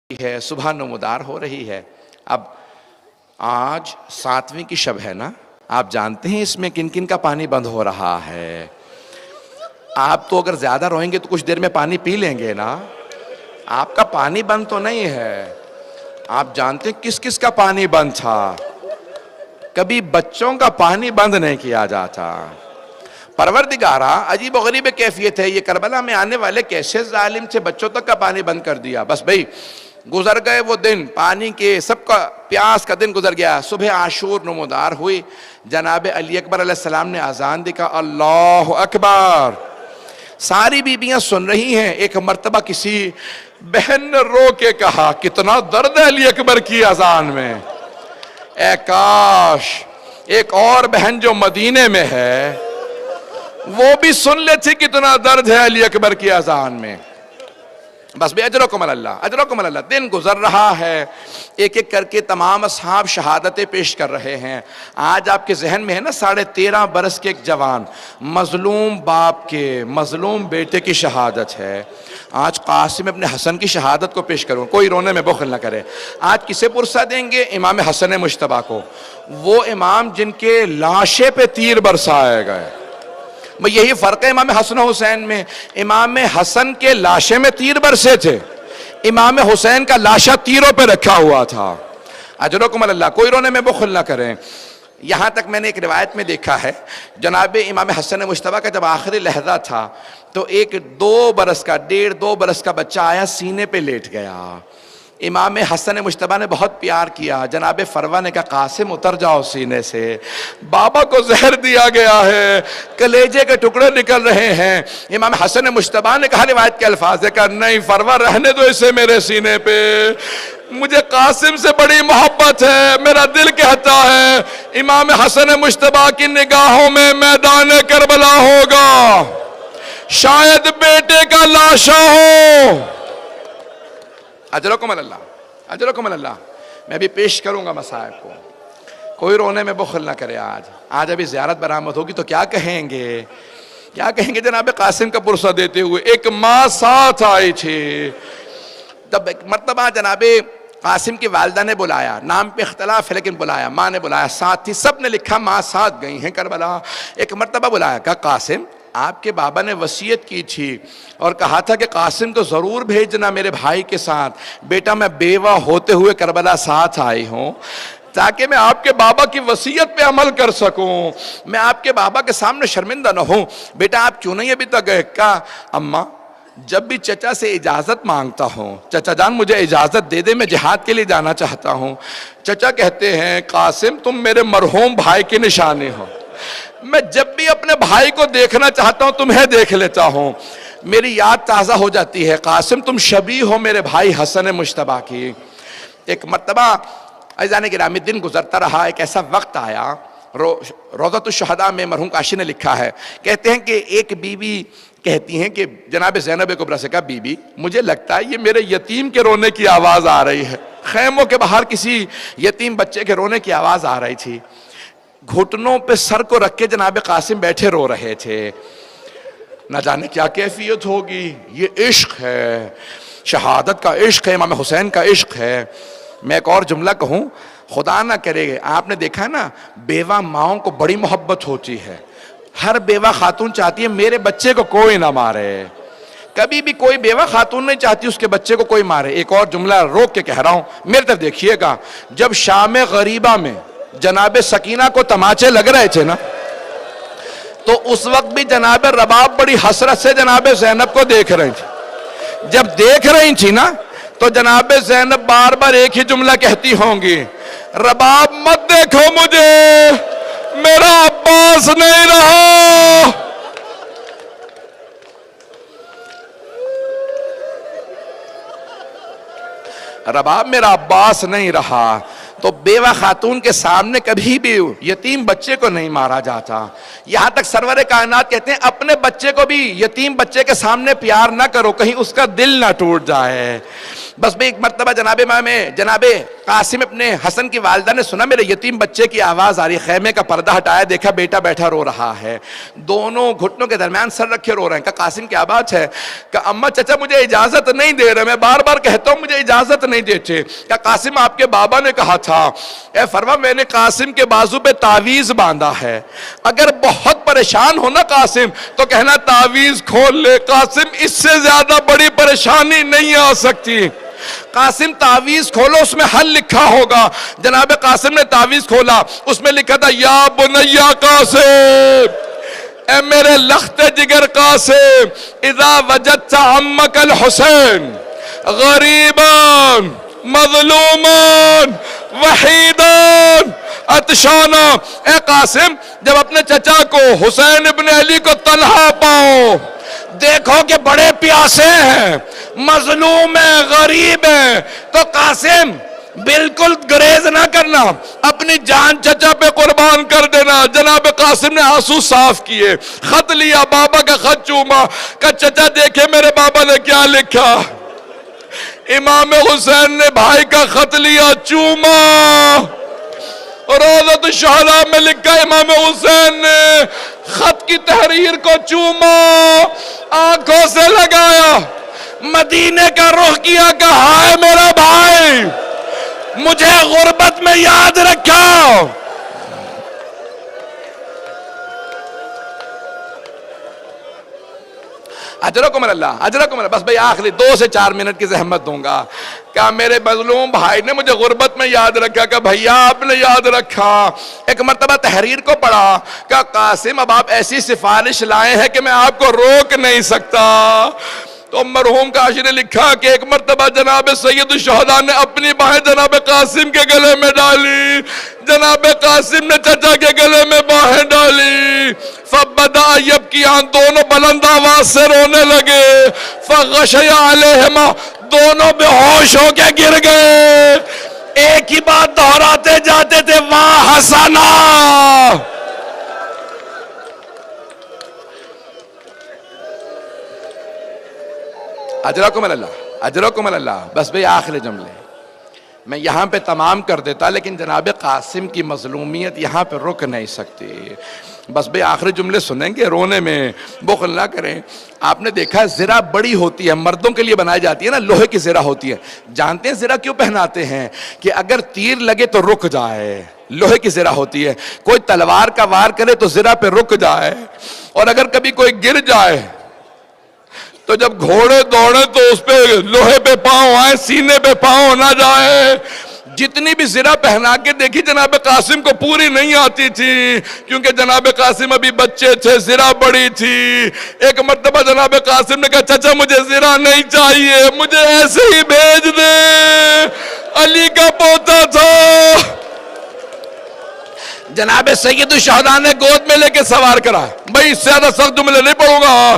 ہے، صبح نمودار ہو رہی ہے۔ اب آج 7ویں کی شب ہے نا، آپ جانتے ہیں اس میں کن کن کا پانی بند ہو رہا ہے۔ آپ تو اگر زیادہ روئیں گے تو کچھ دیر میں پانی پی لیں گے نا، آپ کا پانی بند تو نہیں ہے۔ آپ جانتے ہیں کس کس کا پانی بند تھا؟ کبھی بچوں کا پانی بند نہیں کیا جاتا۔ پروردگارہ عجیب و غریب کیفیت ہے، یہ کربلا میں آنے والے کیسے ظالم تھے، بچوں تک کا پانی بند کر دیا۔ بس بھئی گزر گئے وہ دن، پانی کے سب کا پیاس کا دن گزر گیا۔ صبح عاشور نمودار ہوئی، جناب علی اکبر علیہ السلام نے اذان دی، کہا اللہ اکبر۔ ساری بیبیاں سن رہی ہیں۔ ایک مرتبہ کسی بہن نے رو کے کہا کتنا درد ہے علی اکبر کی اذان میں، اے کاش ایک اور بہن جو مدینے میں ہے وہ بھی سن لیتی کتنا درد ہے علی اکبر کی اذان میں۔ بس بے اجرکم اللہ، اجرکم اللہ۔ دن گزر رہا ہے، ایک ایک کر کے تمام اصحاب شہادتیں پیش کر رہے ہیں۔ آج آپ کے ذہن میں ہے نا 13.5 برس کے ایک جوان، مظلوم باپ کے مظلوم بیٹے کی شہادت ہے۔ آج قاسم ابن حسن کی شہادت کو پیش کروں، کوئی رونے میں بخل نہ کرے۔ آج کسے پرسہ دیں گے؟ امام حسن مجتبیٰ کو، وہ امام جن کے لاشے پہ تیر برسائے گئے۔ یہی فرق ہے امام حسن و حسین میں، امام حسن کے لاشے میں تیر برسے تھے، امام حسین کا لاشا تیروں پہ رکھا ہوا تھا۔ اجرکم اللہ، کوئی رونے میں بخل نہ کریں۔ یہاں تک میں نے ایک روایت میں دیکھا ہے، جناب امام حسن مجتبیٰ کا جب آخری لحظہ تھا تو ایک 2 برس کا 1.5-2 برس کا بچہ آیا، سینے پہ لیٹ گیا۔ امام حسن مجتبیٰ نے بہت پیار کیا، جناب فروہ نے کہا قاسم اتر جاؤ سینے سے، بابا کو زہر دیا گیا ہے، کلیجے کے ٹکڑے نکل رہے ہیں۔ امام حسن مجتبیٰ نے کہا روایت کے الفاظ ہے، کہا نہیں فروہ رہنے دو اسے میرے سینے پہ، مجھے قاسم سے بڑی محبت ہے، میرا دل کہتا ہے امام حسن مجتبیٰ کی نگاہوں میں میدان کربلا ہوگا، شاید بیٹے کا لاشا ہو۔ اجرکم اللہ، اجرکم اللہ۔ میں بھی پیش کروں گا مصائب کو، کوئی رونے میں بخل نہ کرے۔ آج ابھی زیارت برآمد ہوگی تو کیا کہیں گے؟ کیا کہیں گے جناب قاسم کا پرسہ دیتے ہوئے؟ ایک ماں ساتھ آئی تھی۔ جب ایک مرتبہ جناب قاسم کی والدہ نے بلایا، نام پہ اختلاف ہے لیکن بلایا، ماں نے بلایا، ساتھ تھی، سب نے لکھا ماں ساتھ گئی ہیں کربلا۔ ایک مرتبہ بلایا، کہا قاسم آپ کے بابا نے وصیت کی تھی اور کہا تھا کہ قاسم کو ضرور بھیجنا میرے بھائی کے ساتھ، بیٹا میں بیوہ ہوتے ہوئے کربلا ساتھ آئی ہوں تاکہ میں آپ کے بابا کی وصیت پہ عمل کر سکوں، میں آپ کے بابا کے سامنے شرمندہ نہ ہوں۔ بیٹا آپ کیوں نہیں ابھی تک گئے؟ کہا اماں جب بھی چچا سے اجازت مانگتا ہوں، چچا جان مجھے اجازت دے دے، میں جہاد کے لیے جانا چاہتا ہوں، چچا کہتے ہیں قاسم تم میرے مرحوم بھائی کی نشانی ہو، میں جب بھی اپنے بھائی کو دیکھنا چاہتا ہوں تمہیں دیکھ لیتا ہوں، میری یاد تازہ ہو جاتی ہے، قاسم تم شبیہ ہو میرے بھائی حسن مجتبیٰ کی۔ ایک مرتبہ عزیزان گرامی دن گزرتا رہا، ایک ایسا وقت آیا، روضۃ الشہداء میں مرحوم کاشی نے لکھا ہے، کہتے ہیں کہ ایک بیوی کہتی ہیں کہ جناب زینب کبریٰ سے کہا بی بی مجھے لگتا ہے یہ میرے یتیم کے رونے کی آواز آ رہی ہے۔ خیموں کے باہر کسی یتیم بچے کے رونے کی آواز آ رہی تھی، گھٹنوں پہ سر کو رکھ کے جناب قاسم بیٹھے رو رہے تھے۔ نہ جانے کیا کیفیت ہوگی، یہ عشق ہے، شہادت کا عشق ہے، امام حسین کا عشق ہے۔ میں ایک اور جملہ کہوں، خدا نہ کرے، آپ نے دیکھا ہے نا بیوہ ماؤں کو بڑی محبت ہوتی ہے، ہر بیوہ خاتون چاہتی ہے میرے بچے کو کوئی نہ مارے، کبھی بھی کوئی بیوہ خاتون نہیں چاہتی اس کے بچے کو کوئی مارے۔ ایک اور جملہ روک کے کہہ رہا ہوں، میرے طرف دیکھیے گا، جب شام غریبہ میں جناب سکینہ کو تماچے لگ رہے تھے نا تو اس وقت بھی جناب رباب بڑی حسرت سے جناب زینب کو دیکھ رہی تھی۔ جب دیکھ رہی تھی نا تو جناب زینب بار بار ایک ہی جملہ کہتی ہوں گی، رباب مت دیکھو مجھے، میرا عباس نہیں رہا۔ رباب میرا عباس نہیں رہا۔ تو بیوہ خاتون کے سامنے کبھی بھی یتیم بچے کو نہیں مارا جاتا۔ یہاں تک سرور کائنات کہتے ہیں اپنے بچے کو بھی یتیم بچے کے سامنے پیار نہ کرو، کہیں اس کا دل نہ ٹوٹ جائے۔ بس بھی ایک مرتبہ جناب قاسم اپنے حسن کی والدہ نے سنا میرے یتیم بچے کی آواز آ رہی ہے، خیمے کا پردہ ہٹایا، دیکھا بیٹا بیٹھا رو رہا ہے، دونوں گھٹنوں کے درمیان سر رکھے رو رہے ہیں۔ کہا قاسم کیا بات ہے؟ کہا اماں چچا مجھے اجازت نہیں دے رہے، میں بار بار کہتا ہوں مجھے اجازت نہیں دیتے۔ کہا قاسم آپ کے بابا نے کہا تھا۔ اے فرما میں نے قاسم کے بازو پہ تعویذ باندھا ہے، اگر بہت پریشان ہو نا قاسم تو کہنا تعویذ کھول لے، قاسم اس سے زیادہ بڑی پریشانی نہیں آ سکتی۔ قاسم تعویذ کھولو، اس میں حل لکھا ہوگا۔ جناب قاسم نے تعویذ کھولا، اس میں لکھا تھا یا بنیا قاسم، اے میرے لخت جگر قاسم، اذا وجدت عمک الحسین غریبان مظلومان وحیدان عطشانا، اے قاسم جب اپنے چچا کو حسین ابن علی کو تنہا پاؤ، دیکھو کہ بڑے پیاسے ہیں، مظلوم ہیں، غریب ہیں، تو قاسم بالکل گریز نہ کرنا، اپنی جان چچا پہ قربان کر دینا۔ جناب قاسم نے آنسو صاف کیے، خط لیا، بابا کا خط چوما، کہ چچا دیکھے میرے بابا نے کیا لکھا۔ امام حسین نے بھائی کا خط لیا، چوما، روضۃ الشہداء میں لکھا امام حسین نے خط کی تحریر کو چوما، آنکھوں سے لگایا، مدینے کا رخ کیا، کہا ہائے میرا بھائی مجھے غربت میں یاد رکھا۔ اجرکم اللہ، اجرکم اللہ۔ بس بھئی آخری 2 سے 4 منٹ کی زحمت دوں گا۔ کہا میرے مظلوم بھائی نے مجھے غربت میں یاد رکھا، کہ بھیا آپ نے یاد رکھا۔ ایک مرتبہ تحریر کو پڑھا، کہ قاسم اب آپ ایسی سفارش لائے ہیں کہ میں آپ کو روک نہیں سکتا۔ تو مرحوم کاشی نے لکھا کہ ایک مرتبہ جناب سید الشہداء نے اپنی باہیں جناب قاسم کے گلے میں ڈالی، جناب قاسم نے چچا کے گلے میں باہیں ڈالی، فبدأ یبکیان، دونوں بلند آواز سے رونے لگے، فغشی علیہما، دونوں بے ہوش ہو کے گر گئے۔ ایک ہی بات دہراتے جاتے تھے، واہ حسنا۔ اجرکم اللہ، اجرکم اللہ۔ بس بھئی آخری جملے میں یہاں پہ تمام کر دیتا، لیکن جناب قاسم کی مظلومیت یہاں پہ رک نہیں سکتی۔ بس بھئی آخری جملے سنیں گے، رونے میں بخل نہ کریں۔ آپ نے دیکھا زرہ بڑی ہوتی ہے، مردوں کے لیے بنائی جاتی ہے نا، لوہے کی زرہ ہوتی ہے۔ جانتے ہیں زرہ کیوں پہناتے ہیں؟ کہ اگر تیر لگے تو رک جائے، لوہے کی زرہ ہوتی ہے۔ کوئی تلوار کا وار کرے تو زرہ پہ رک جائے، اور اگر کبھی کوئی گر جائے تو جب گھوڑے دوڑے تو اس پہ لوہے پہ پاؤں آئے، سینے پہ پاؤں نہ جائے۔ جتنی بھی زرہ پہنا کے دیکھی جناب قاسم کو پوری نہیں آتی تھی، کیونکہ جناب قاسم ابھی بچے تھے، زرہ بڑی تھی۔ ایک مرتبہ جناب قاسم نے کہا چچا مجھے زرہ نہیں چاہیے، مجھے ایسے ہی بھیج دے، علی کا پوتا تھا۔ جناب سید الشہداء نے گود میں لے کے سوار کرا، بھئی اس سے زیادہ سخت جملے نہیں پڑھوں گا،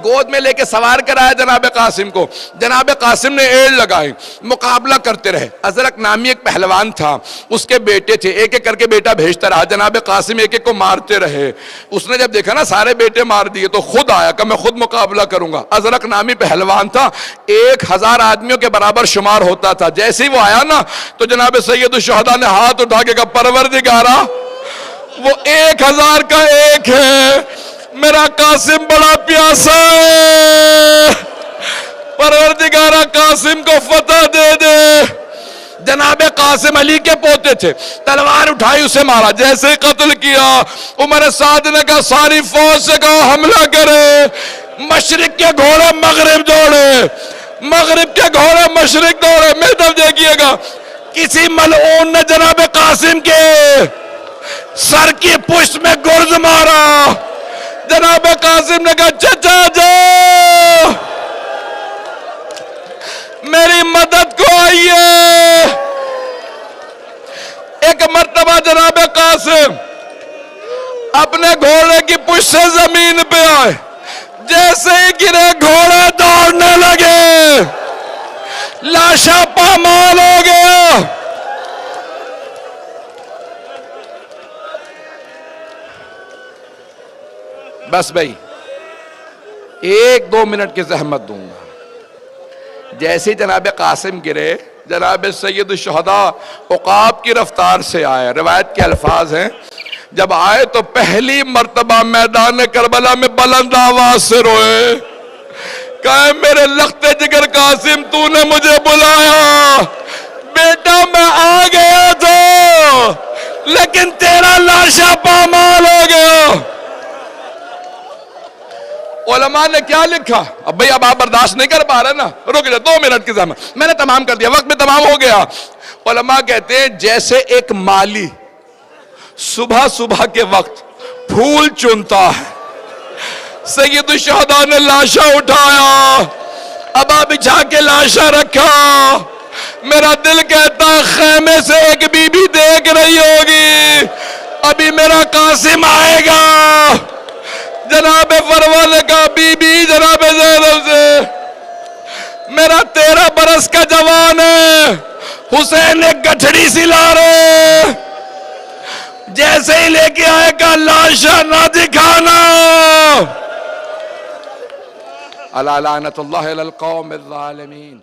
گود میں لے کے سوار کرایا جناب قاسم کو۔ جناب قاسم نے ایڑ لگائی، مقابلہ کرتے رہے۔ ازرق نامی ایک پہلوان تھا، اس کے بیٹے تھے، ایک ایک کر کے بیٹا بھیجتا رہا، جناب قاسم ایک ایک کو مارتے رہے۔ اس نے جب دیکھا نا سارے بیٹے مار دیے تو خود آیا کہ میں خود مقابلہ کروں گا۔ ازرق نامی پہلوان تھا، 1000 آدمیوں کے برابر شمار ہوتا تھا۔ جیسے ہی وہ آیا نا تو جناب سید الشہداء نے ہاتھ اٹھا کے کہا پروردگارا وہ 1000 کا ایک ہے، میرا قاسم بڑا پیاسا ہے، پروردگارہ قاسم کو فتح دے دے۔ جناب قاسم علی کے پوتے تھے، تلوار اٹھائی اسے مارا، جیسے ہی قتل کیا عمر سعد نے کہا ساری فوج سے کہا حملہ کرے۔ مشرق کے گھوڑے مغرب دوڑے، مغرب کے گھوڑے مشرق دوڑے۔ میری طرف دیکھیے گا، کسی ملعون نے جناب قاسم کے سر کی پشت میں گرز مارا۔ جناب قاسم نے کہا چچا جا میری مدد کو آئیے۔ ایک مرتبہ جناب قاسم اپنے گھوڑے کی پشت سے زمین پہ آئے، جیسے ہی گرے گھوڑے دوڑنے لگے، لاشا پامال ہو گیا۔ بس بھائی 1-2 منٹ کی زحمت دوں گا۔ جیسے جناب قاسم گرے جناب سید الشہداء عقاب کی رفتار سے آئے. روایت کے الفاظ ہیں جب آئے تو پہلی مرتبہ میدان کربلا میں بلند آواز سے روئے. کہے میرے لخت جگر قاسم تو نے مجھے بلایا، بیٹا میں آ گیا تھا لیکن تیرا لاشا پامال ہو گیا. علماء نے کیا لکھا؟ اب بھئی اب آپ برداشت نہیں کر پا رہے نا، رک جائے 2 منٹ کی زحمت، میں نے تمام کر دیا، وقت میں تمام ہو گیا. علماء کہتے ہیں جیسے ایک مالی صبح صبح کے وقت پھول چنتا ہے، سید الشہداء نے لاشا اٹھایا، ابا بچھا کے لاشا رکھا. میرا دل کہتا خیمے سے ایک بی بی دیکھ رہی ہوگی ابھی میرا قاسم آئے گا. جناب فروہ نے کہا بی بی جناب زینب سے میرا 13 برس کا جوان ہے، حسین ایک گٹھڑی سی لا رہے، جیسے ہی لے کے آئے گا لاشا نہ دکھانا. الا لعنت اللہ علی القوم الظالمین.